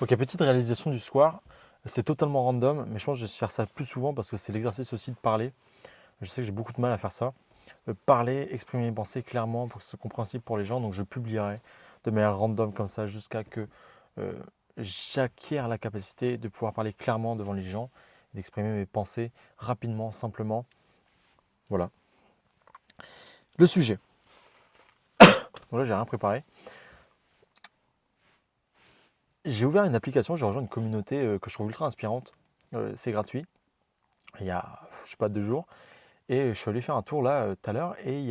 Ok, petite réalisation du soir. C'est totalement random, mais je pense que je vais faire ça plus souvent parce que c'est l'exercice aussi de parler. Je sais que j'ai beaucoup de mal à faire ça. Parler, exprimer mes pensées clairement pour que ce soit compréhensible pour les gens. Donc je publierai de manière random comme ça jusqu'à que euh, j'acquière la capacité de pouvoir parler clairement devant les gens, d'exprimer mes pensées rapidement, simplement. Voilà. Le sujet. Donc là, j'ai rien préparé. J'ai ouvert une application, j'ai rejoint une communauté que je trouve ultra inspirante. C'est gratuit. Il y a, je sais pas, 2 jours. Et je suis allé faire un tour là tout à l'heure et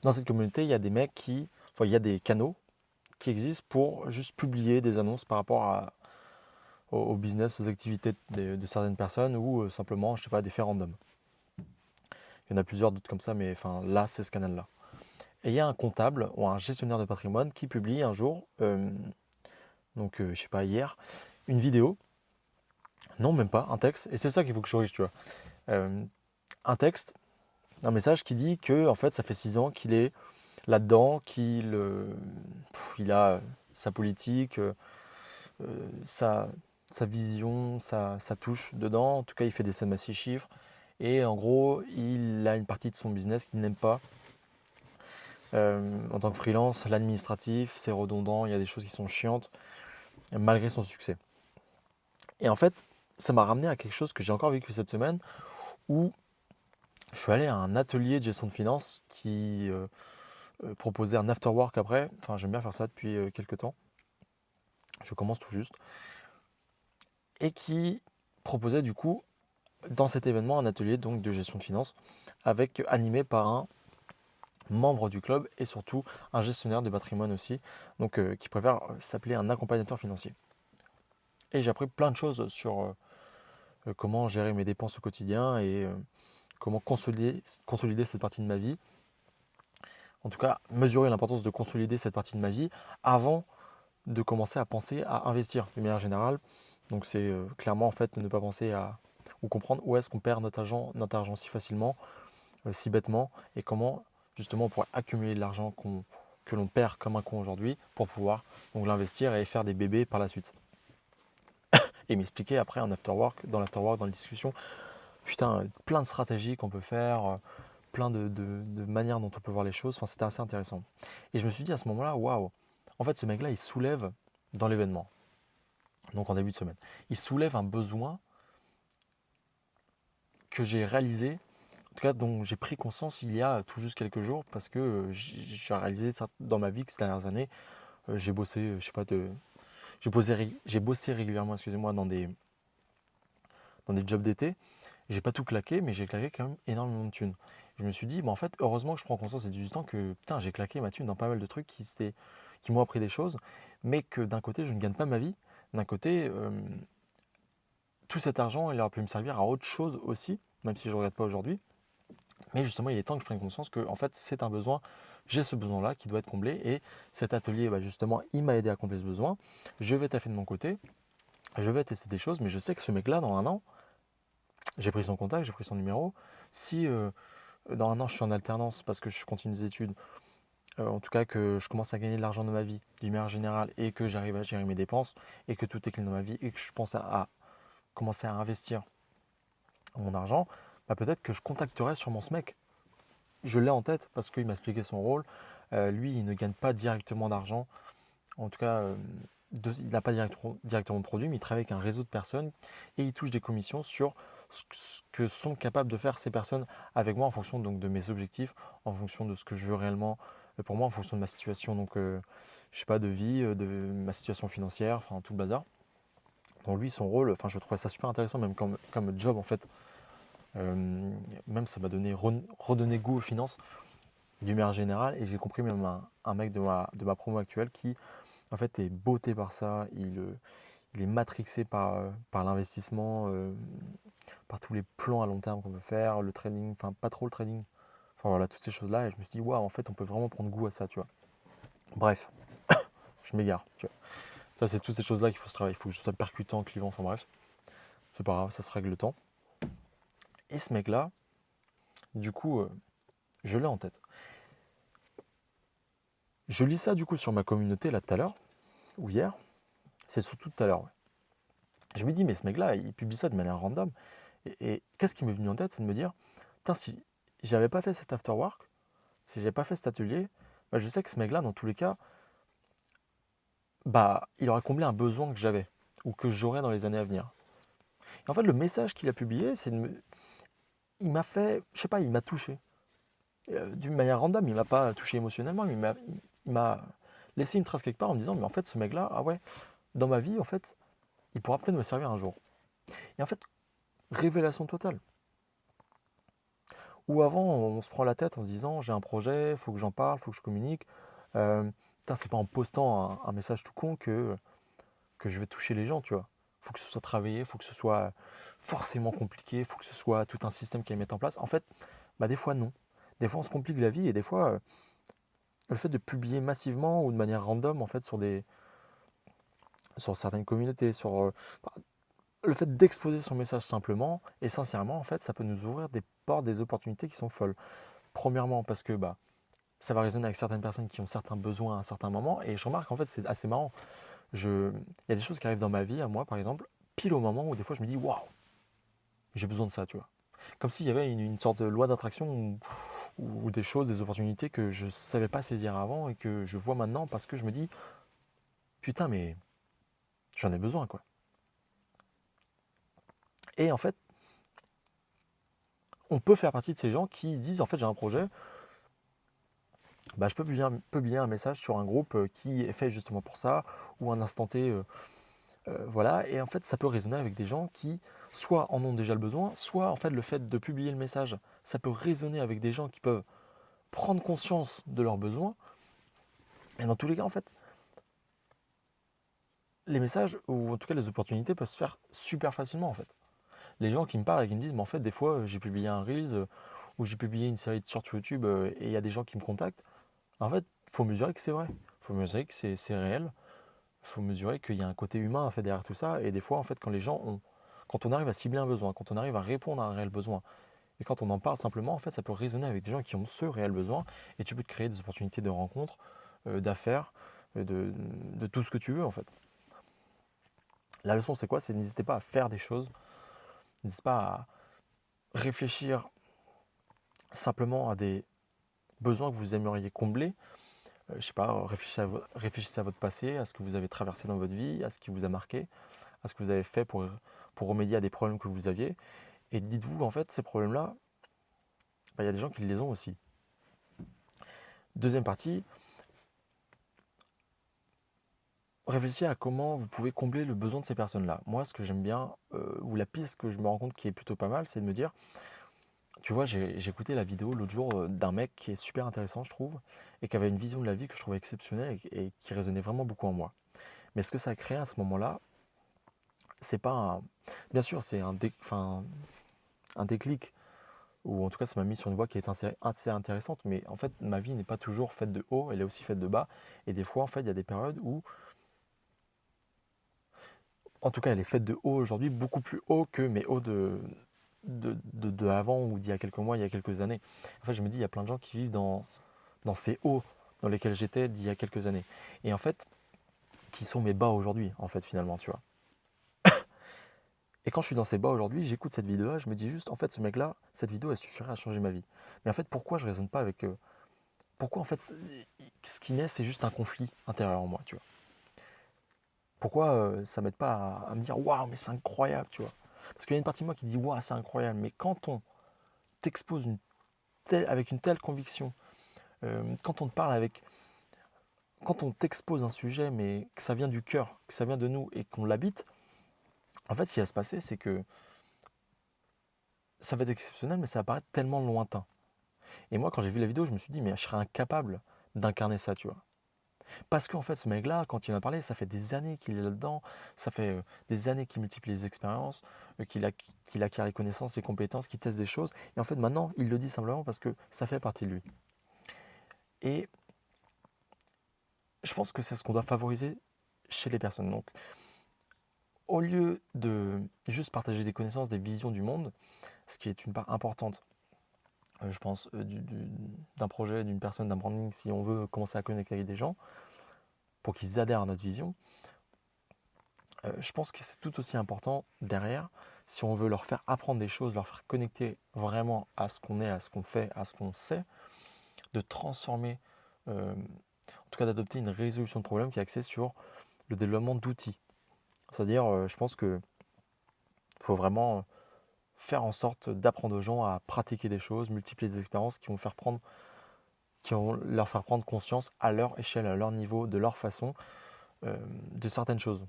dans cette communauté, il y a des mecs il y a des canaux qui existent pour juste publier des annonces par rapport au business, aux activités de certaines personnes ou simplement, je sais pas, des faits random. Il y en a plusieurs d'autres comme ça, mais enfin là, c'est ce canal-là. Et il y a un comptable ou un gestionnaire de patrimoine qui publie un jour, je sais pas, hier, une vidéo, non même pas, un texte, et c'est ça qu'il faut que je corrige, tu vois. Euh, un texte, un message qui dit que en fait, ça fait 6 ans qu'il est là-dedans, il a sa politique, sa, sa vision, sa touche dedans. En tout cas, il fait des sommes assez chiffres. Et en gros, il a une partie de son business qu'il n'aime pas. En tant que freelance, l'administratif, c'est redondant, il y a des choses qui sont chiantes, malgré son succès. Et en fait, ça m'a ramené à quelque chose que j'ai encore vécu cette semaine, où je suis allé à un atelier de gestion de finances qui proposait un after work après. Enfin, j'aime bien faire ça depuis quelques temps. Je commence tout juste. Et qui proposait du coup dans cet événement un atelier donc de gestion de finances avec animé par un membre du club et surtout un gestionnaire de patrimoine aussi, donc qui préfère s'appeler un accompagnateur financier. Et j'ai appris plein de choses sur comment gérer mes dépenses au quotidien et comment consolider cette partie de ma vie. En tout cas, mesurer l'importance de consolider cette partie de ma vie avant de commencer à penser à investir de manière générale. Donc c'est clairement en fait ne pas penser à ou comprendre où est-ce qu'on perd notre argent si facilement, si bêtement, et comment justement on pourrait accumuler de l'argent que l'on perd comme un con aujourd'hui pour pouvoir donc l'investir et faire des bébés par la suite. Et m'expliquer après en afterwork, dans les discussions, putain, plein de stratégies qu'on peut faire, plein de manières dont on peut voir les choses. Enfin, c'était assez intéressant. Et je me suis dit à ce moment-là, waouh, en fait, ce mec-là, il soulève dans l'événement, donc en début de semaine, il soulève un besoin que j'ai réalisé, en tout cas dont j'ai pris conscience il y a tout juste quelques jours, parce que j'ai réalisé ça dans ma vie que ces dernières années, j'ai bossé, je sais pas, j'ai bossé régulièrement, excusez-moi, dans des jobs d'été. J'ai pas tout claqué, mais j'ai claqué quand même énormément de thunes. Je me suis dit, en fait, heureusement que je prends conscience à 18 ans que putain, j'ai claqué ma thune dans pas mal de trucs qui m'ont appris des choses, mais que d'un côté, je ne gagne pas ma vie. D'un côté, tout cet argent, il aurait pu me servir à autre chose aussi, même si je ne regrette pas aujourd'hui. Mais justement, il est temps que je prenne conscience que en fait, c'est un besoin, j'ai ce besoin-là qui doit être comblé. Et cet atelier, justement, il m'a aidé à combler ce besoin. Je vais taffer de mon côté, je vais tester des choses, mais je sais que ce mec-là, dans un an, j'ai pris son contact, j'ai pris son numéro. Si dans un an, je suis en alternance parce que je continue des études, en tout cas que je commence à gagner de l'argent dans ma vie, d'une manière générale, et que j'arrive à gérer mes dépenses, et que tout est clean dans ma vie, et que je pense à commencer à investir mon argent, peut-être que je contacterai sûrement ce mec. Je l'ai en tête parce qu'il m'a expliqué son rôle. Lui, il ne gagne pas directement d'argent. En tout cas, il n'a pas directement de produit, mais il travaille avec un réseau de personnes et il touche des commissions sur ce que sont capables de faire ces personnes avec moi en fonction donc, de mes objectifs, en fonction de ce que je veux réellement pour moi, en fonction de ma situation donc, je sais pas, de vie, de ma situation financière, enfin tout le bazar. Donc lui, son rôle, enfin, je trouvais ça super intéressant, même comme job en fait. Même ça m'a redonné goût aux finances d'une manière générale et j'ai compris même un mec de ma promo actuelle qui en fait est botté par ça, il est matrixé par l'investissement, par tous les plans à long terme qu'on peut faire, le trading, enfin pas trop le trading, enfin voilà toutes ces choses là et je me suis dit waouh en fait on peut vraiment prendre goût à ça tu vois. Bref, je m'égare, tu vois. Ça c'est toutes ces choses là qu'il faut se travailler, il faut que je sois percutant, clivant, enfin bref, c'est pas grave, ça se règle le temps. Et ce mec là, du coup, je l'ai en tête. Je lis ça du coup sur ma communauté là tout à l'heure, ou hier, C'est surtout tout à l'heure. Ouais. Je me dis, mais ce mec-là, il publie ça de manière random. Et qu'est-ce qui m'est venu en tête, c'est de me dire, putain, si j'avais pas fait cet after work, si j'avais pas fait cet atelier, bah, je sais que ce mec-là, dans tous les cas, bah, il aurait comblé un besoin que j'avais ou que j'aurais dans les années à venir. Et en fait, le message qu'il a publié, il m'a fait, je sais pas, il m'a touché. D'une manière random, il m'a pas touché émotionnellement, mais il m'a laissé une trace quelque part en me disant, mais en fait, ce mec-là, ah ouais, dans ma vie, en fait, il pourra peut-être me servir un jour. Et en fait, révélation totale. Où avant, on se prend la tête en se disant, j'ai un projet, il faut que j'en parle, il faut que je communique. Putain, c'est pas en postant un message tout con que je vais toucher les gens, tu vois. Il faut que ce soit travaillé, il faut que ce soit forcément compliqué, il faut que ce soit tout un système qui est mis en place. En fait, bah, des fois, non. Des fois, on se complique la vie et des fois, le fait de publier massivement ou de manière random, en fait, sur certaines communautés, bah, le fait d'exposer son message simplement et sincèrement, en fait, ça peut nous ouvrir des portes, des opportunités qui sont folles. Premièrement, parce que bah, ça va résonner avec certaines personnes qui ont certains besoins à un certain moment. Et je remarque, en fait, c'est assez marrant. Il y a des choses qui arrivent dans ma vie, à moi, par exemple, pile au moment où des fois je me dis, waouh, j'ai besoin de ça, tu vois. Comme s'il y avait une sorte de loi d'attraction ou des choses, des opportunités que je ne savais pas saisir avant et que je vois maintenant parce que je me dis, putain, mais j'en ai besoin, quoi. Et en fait, on peut faire partie de ces gens qui disent, en fait, j'ai un projet, bah, je peux publier un message sur un groupe qui est fait justement pour ça, ou un instant T, voilà. Et en fait, ça peut résonner avec des gens qui, soit en ont déjà le besoin, soit en fait, le fait de publier le message, ça peut résonner avec des gens qui peuvent prendre conscience de leurs besoins. Et dans tous les cas, en fait, les messages, ou en tout cas les opportunités, peuvent se faire super facilement, en fait. Les gens qui me parlent et qui me disent, mais en fait, des fois, j'ai publié un Reels ou j'ai publié une série de shorts sur YouTube et il y a des gens qui me contactent. En fait, il faut mesurer que c'est vrai. Il faut mesurer que c'est réel. Il faut mesurer qu'il y a un côté humain à fait derrière tout ça. Et des fois, en fait, quand on arrive à cibler un besoin, quand on arrive à répondre à un réel besoin, et quand on en parle simplement, en fait, ça peut résonner avec des gens qui ont ce réel besoin. Et tu peux te créer des opportunités de rencontres, d'affaires, de tout ce que tu veux, en fait. La leçon, c'est quoi? C'est n'hésitez pas à faire des choses. N'hésitez pas à réfléchir simplement à des besoins que vous aimeriez combler. Je sais pas, réfléchissez à votre passé, à ce que vous avez traversé dans votre vie, à ce qui vous a marqué, à ce que vous avez fait pour remédier à des problèmes que vous aviez. Et dites-vous, en fait, ces problèmes-là, bah, il y a des gens qui les ont aussi. Deuxième partie, réfléchissez à comment vous pouvez combler le besoin de ces personnes-là. Moi, ce que j'aime bien, ou la piste que je me rends compte qui est plutôt pas mal, c'est de me dire, tu vois, j'ai écouté la vidéo l'autre jour d'un mec qui est super intéressant, je trouve, et qui avait une vision de la vie que je trouvais exceptionnelle et qui résonnait vraiment beaucoup en moi. Mais ce que ça a créé à ce moment-là, c'est pas un... Bien sûr, c'est un déclic, ou en tout cas, ça m'a mis sur une voie qui est assez intéressante, mais en fait, ma vie n'est pas toujours faite de haut, elle est aussi faite de bas, et des fois, en fait, il y a des périodes où, en tout cas, elle est faite de haut aujourd'hui, beaucoup plus haut que mes hauts de avant, ou d'il y a quelques mois, il y a quelques années. En fait, je me dis, il y a plein de gens qui vivent dans ces hauts dans lesquels j'étais d'il y a quelques années. Et en fait, qui sont mes bas aujourd'hui, en fait, finalement, tu vois. Et quand je suis dans ces bas aujourd'hui, j'écoute cette vidéo-là, je me dis juste, en fait, ce mec-là, cette vidéo, elle suffirait à changer ma vie. Mais en fait, pourquoi je ne raisonne pas avec... pourquoi, en fait, ce qui naît, c'est juste un conflit intérieur en moi, tu vois. Pourquoi ça m'aide pas à me dire, waouh, mais c'est incroyable, tu vois. Parce qu'il y a une partie de moi qui dit, waouh, c'est incroyable. Mais quand on t'expose avec une telle conviction, quand on te parle avec... Quand on t'expose un sujet, mais que ça vient du cœur, que ça vient de nous et qu'on l'habite, en fait, ce qui va se passer, c'est que ça va être exceptionnel, mais ça va paraître tellement lointain. Et moi, quand j'ai vu la vidéo, je me suis dit, mais je serais incapable d'incarner ça, tu vois. Parce qu'en fait, ce mec-là, quand il m'a parlé, ça fait des années qu'il est là-dedans, ça fait des années qu'il multiplie les expériences, qu'il acquiert les connaissances, les compétences, qu'il teste des choses. Et en fait, maintenant, il le dit simplement parce que ça fait partie de lui. Et je pense que c'est ce qu'on doit favoriser chez les personnes. Donc, au lieu de juste partager des connaissances, des visions du monde, ce qui est une part importante, je pense, d'un projet, d'une personne, d'un branding, si on veut commencer à connecter avec des gens, pour qu'ils adhèrent à notre vision, Je pense que c'est tout aussi important derrière, si on veut leur faire apprendre des choses, leur faire connecter vraiment à ce qu'on est, à ce qu'on fait, à ce qu'on sait, de transformer, en tout cas d'adopter une résolution de problème qui est axée sur le développement d'outils. C'est-à-dire, je pense qu'il faut vraiment faire en sorte d'apprendre aux gens à pratiquer des choses, multiplier des expériences qui vont leur faire prendre conscience à leur échelle, à leur niveau, de leur façon, de certaines choses.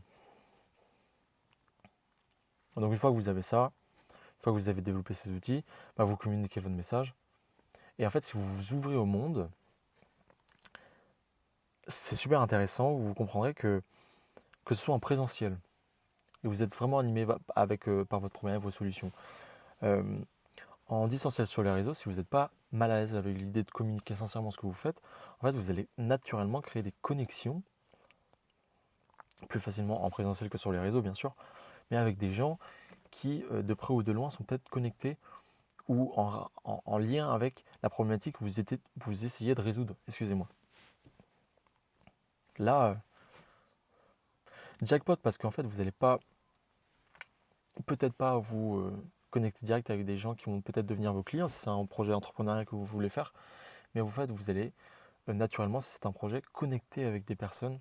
Donc une fois que vous avez ça, une fois que vous avez développé ces outils, bah, vous communiquez votre message. Et en fait, si vous vous ouvrez au monde, c'est super intéressant. Vous comprendrez que ce soit en présentiel, et vous êtes vraiment animé par votre problème, vos solutions. Euh, En distanciel sur les réseaux, si vous n'êtes pas mal à l'aise avec l'idée de communiquer sincèrement ce que vous faites, en fait, vous allez naturellement créer des connexions plus facilement en présentiel que sur les réseaux, bien sûr, mais avec des gens qui, de près ou de loin, sont peut-être connectés ou en lien avec la problématique que vous essayez de résoudre. Excusez-moi. Là, jackpot, parce qu'en fait, vous n'allez pas, peut-être pas vous connecter direct avec des gens qui vont peut-être devenir vos clients, si c'est un projet entrepreneurial que vous voulez faire, mais en fait, vous allez naturellement, si c'est un projet, connecter avec des personnes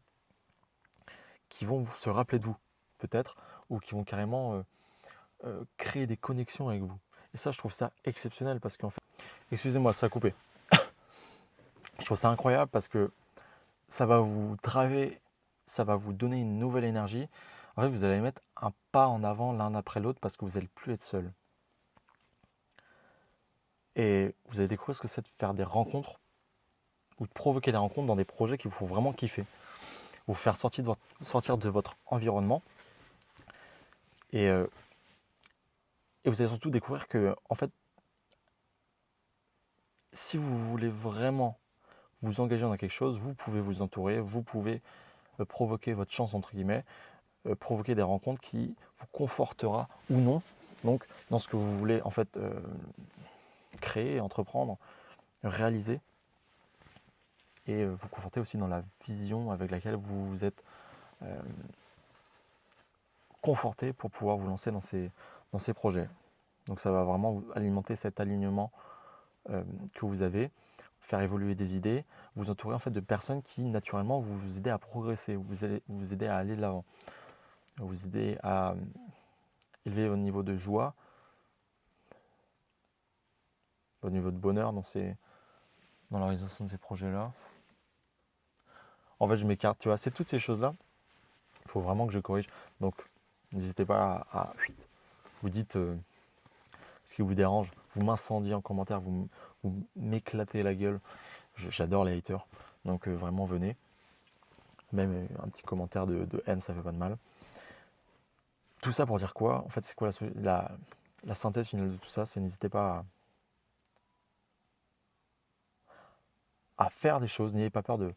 qui vont se rappeler de vous, peut-être, ou qui vont carrément créer des connexions avec vous. Et ça, je trouve ça exceptionnel parce qu'en fait, excusez-moi, ça a coupé. Je trouve ça incroyable parce que ça va vous driver, ça va vous donner une nouvelle énergie. En fait, vous allez mettre un pas en avant l'un après l'autre parce que vous n'allez plus être seul. Et vous allez découvrir ce que c'est de faire des rencontres ou de provoquer des rencontres dans des projets qui vous font vraiment kiffer. Vous faire sortir de votre environnement. Et, euh, et vous allez surtout découvrir que, en fait, si vous voulez vraiment vous engager dans quelque chose, vous pouvez vous entourer, vous pouvez provoquer votre chance, entre guillemets, provoquer des rencontres qui vous confortera ou non, donc dans ce que vous voulez en fait créer, entreprendre, réaliser, et vous conforter aussi dans la vision avec laquelle vous vous êtes conforté pour pouvoir vous lancer dans ces projets. Donc ça va vraiment alimenter cet alignement que vous avez, faire évoluer des idées, vous entourer en fait de personnes qui naturellement vous aider à progresser, vous aider à aller de l'avant, vous aider à élever votre niveau de joie, votre niveau de bonheur dans la réalisation de ces projets-là. En fait, je m'écarte, tu vois, c'est toutes ces choses-là, il faut vraiment que je corrige. Donc, n'hésitez pas à vous dites ce qui vous dérange, vous m'incendiez en commentaire, vous m'éclatez la gueule. J'adore les haters, donc vraiment venez. Même un petit commentaire de haine, ça fait pas de mal. Tout ça pour dire quoi? En fait, c'est quoi la synthèse finale de tout ça? C'est n'hésitez pas à faire des choses, n'ayez pas peur de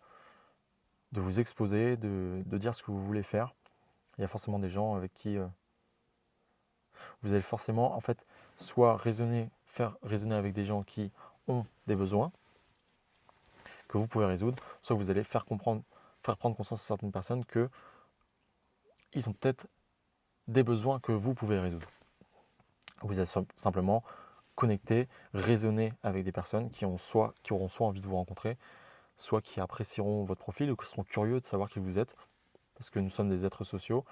vous exposer, de dire ce que vous voulez faire. Il y a forcément des gens avec qui vous allez forcément, en fait, soit faire raisonner avec des gens qui ont des besoins que vous pouvez résoudre, soit vous allez faire prendre conscience à certaines personnes que ils ont peut-être des besoins que vous pouvez résoudre. Vous allez simplement connecter, raisonner avec des personnes qui auront soit envie de vous rencontrer, soit qui apprécieront votre profil ou qui seront curieux de savoir qui vous êtes, parce que nous sommes des êtres sociaux,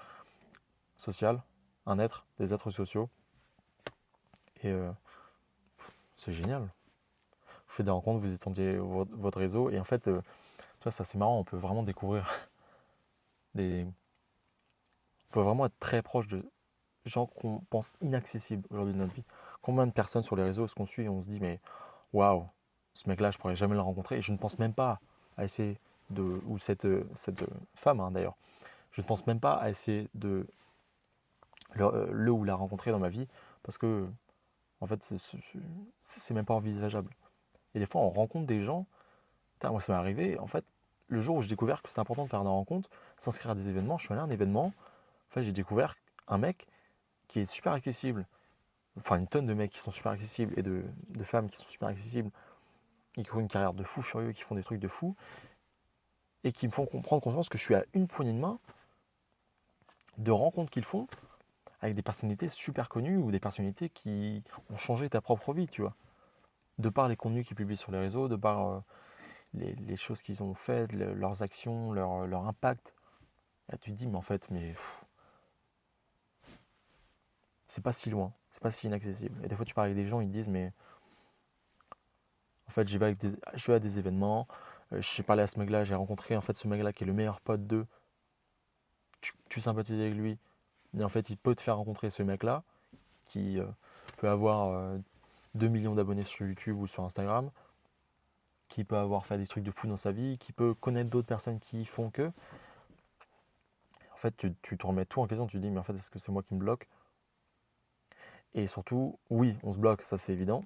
des êtres sociaux, et c'est génial. Vous faites des rencontres, vous étendiez votre réseau, et en fait, tu vois, ça c'est marrant, on peut vraiment découvrir on peut vraiment être très proche de gens qu'on pense inaccessibles aujourd'hui de notre vie. Combien de personnes sur les réseaux est-ce qu'on suit et on se dit, mais waouh, ce mec-là, je pourrais jamais le rencontrer, et je ne pense même pas à essayer ou cette femme hein, d'ailleurs, je ne pense même pas à essayer de le ou la rencontrer dans ma vie, parce que en fait, c'est même pas envisageable. Et des fois, on rencontre des gens, moi ça m'est arrivé, en fait, le jour où j'ai découvert que c'est important de faire des rencontres, s'inscrire à des événements, je suis allé à un événement, en fait, j'ai découvert un mec qui est super accessible, enfin une tonne de mecs qui sont super accessibles et de femmes qui sont super accessibles, et qui ont une carrière de fou furieux, qui font des trucs de fou, et qui me font prendre conscience que je suis à une poignée de main de rencontres qu'ils font avec des personnalités super connues ou des personnalités qui ont changé ta propre vie, tu vois. De par les contenus qu'ils publient sur les réseaux, de par les choses qu'ils ont faites, leurs actions, leur impact. Et tu te dis, mais en fait, c'est pas si loin, c'est pas si inaccessible. Et des fois, tu parles avec des gens, ils te disent, mais en fait, je vais à des événements, j'ai parlé à ce mec-là, j'ai rencontré en fait ce mec-là qui est le meilleur pote d'eux, tu sympathises avec lui, et en fait, il peut te faire rencontrer ce mec-là qui peut avoir 2 millions d'abonnés sur YouTube ou sur Instagram, qui peut avoir fait des trucs de fou dans sa vie, qui peut connaître d'autres personnes qui font que. En fait, tu te remets tout en question, tu te dis, mais en fait, est-ce que c'est moi qui me bloque? Et surtout, oui, on se bloque, ça c'est évident.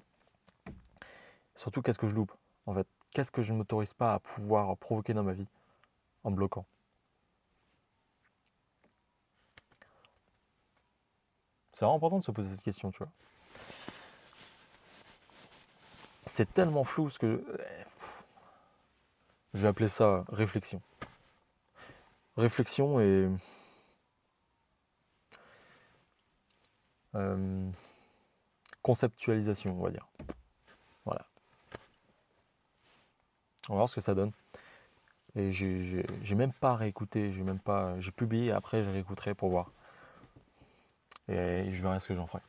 Surtout, qu'est-ce que je loupe? En fait, qu'est-ce que je ne m'autorise pas à pouvoir provoquer dans ma vie en me bloquant? C'est vraiment important de se poser cette question, tu vois. C'est tellement flou ce que. Je vais appeler ça réflexion. Réflexion et euh, conceptualisation, on va dire. Voilà. On va voir ce que ça donne. Et j'ai même pas réécouté, j'ai publié, après je réécouterai pour voir. Et je verrai ce que j'en ferai.